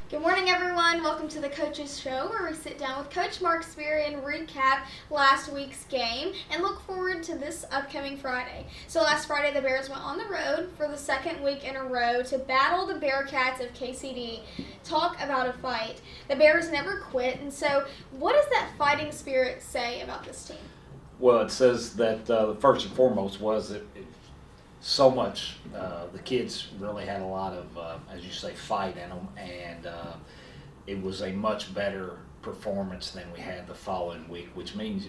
Good morning, everyone. Welcome to the Coaches Show, where we sit down with Coach Mark Sperry and recap last week's game and look forward to this upcoming Friday. So last Friday, the Bears went on the road for the second week in a row to battle the Bearcats of KCD. Talk about a fight. The Bears never quit, and so what does that fighting spirit say about this team? Well, it says that first and foremost was that so much. The kids really had a lot of, as you say, fight in them, and it was a much better performance than we had the following week, which means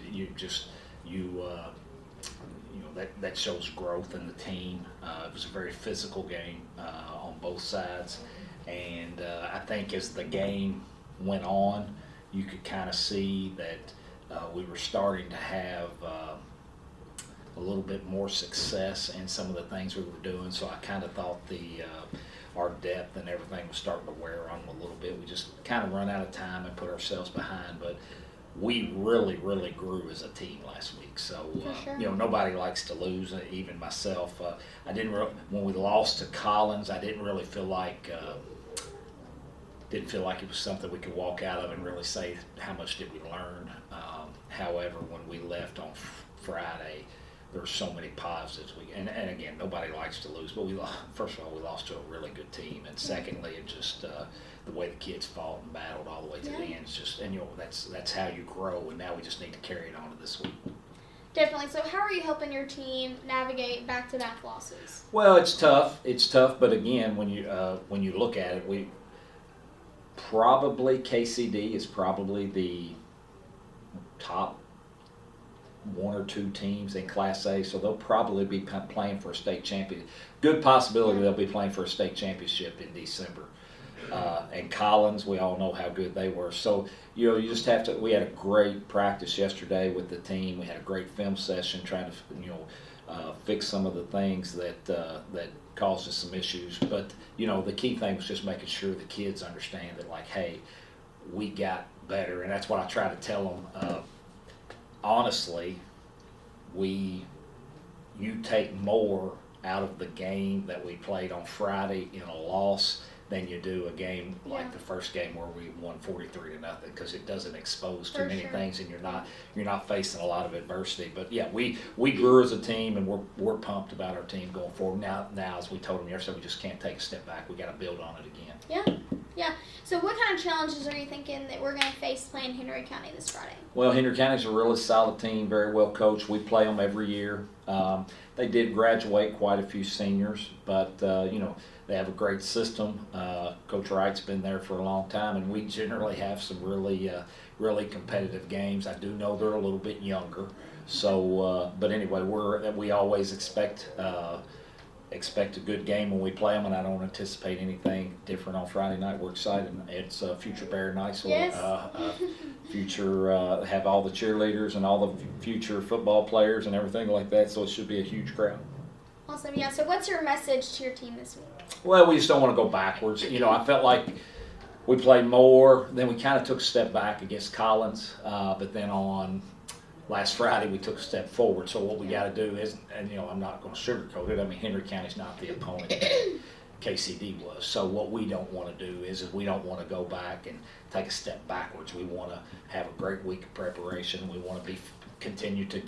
that shows growth in the team. It was a very physical game on both sides, and I think as the game went on, you could kind of see that we were starting to have a little bit more success in some of the things we were doing. So I kind of thought our depth and everything was starting to wear on them a little bit. We just kind of run out of time and put ourselves behind, but we really, really grew as a team last week. So Sure. Nobody likes to lose, even myself. I didn't when we lost to Collins, I didn't really feel like it was something we could walk out of and really say how much did we learn. However, when we left on Friday, there were so many positives. And again, nobody likes to lose, but first of all, we lost to a really good team, and secondly, it just the way the kids fought and battled all the way to the end. It's just, and that's how you grow. And now we just need to carry it on to this week. Definitely. So how are you helping your team navigate back-to-back losses? Well, it's tough. It's tough, but again, when you look at it, KCD is probably the top one or two teams in Class A, so they'll probably be playing for a state champion. Good possibility they'll be playing for a state championship in December. And Collins, we all know how good they were. So you just have to. We had a great practice yesterday with the team. We had a great film session trying to fix some of the things that caused us some issues. But the key thing was just making sure the kids understand that, like, hey, we got better, and that's what I try to tell them. Honestly, you take more out of the game that we played on Friday in a loss than you do a game like the first game where we won 43-0, because it doesn't expose too many things, and you're not facing a lot of adversity. But yeah, we grew as a team, and we're pumped about our team going forward. Now as we told them yesterday, we just can't take a step back. We got to build on it again. Yeah. So what kind of challenges are you thinking that we're going to face playing Henry County this Friday? Well, Henry County's a really solid team, very well coached. We play them every year. They did graduate quite a few seniors, but they have a great system. Coach Wright's been there for a long time, and we generally have some really competitive games. I do know they're a little bit younger, so but anyway, we always expect a good game when we play them, and I don't anticipate anything different on Friday night. We're excited. It's Future Bear Night, so have all the cheerleaders and all the future football players and everything like that, so it should be a huge crowd. Awesome. Yeah, so what's your message to your team this week? Well, we just don't want to go backwards. I felt like we played more, then we kind of took a step back against Collins, but then on last Friday we took a step forward. So what we got to do is, and I'm not going to sugarcoat it, I mean, Henry County's not the opponent that KCD was. So what we don't want to do is we don't want to go back and take a step backwards. We want to have a great week of preparation. We want to continue to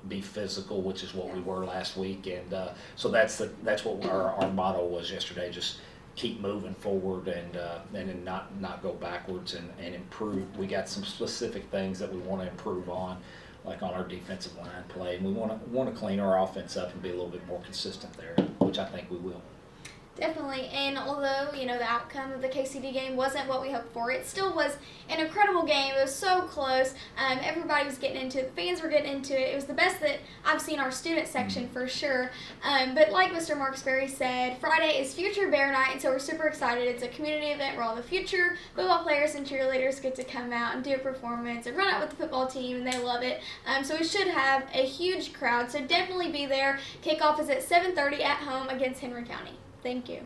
be physical, which is what we were last week, and so that's what our motto was yesterday. Just keep moving forward and then not go backwards and improve. We got some specific things that we want to improve on, like on our defensive line play, and we want to clean our offense up and be a little bit more consistent there, which I think we will. Definitely, and although, the outcome of the KCD game wasn't what we hoped for, it still was an incredible game. It was so close. Everybody was getting into it. The fans were getting into it. It was the best that I've seen our student section for sure. But like Mr. Mark Sperry said, Friday is Future Bear Night, and so we're super excited. It's a community event where all the future football players and cheerleaders get to come out and do a performance and run out with the football team, and they love it. So we should have a huge crowd, so definitely be there. Kickoff is at 7:30 at home against Henry County. Thank you.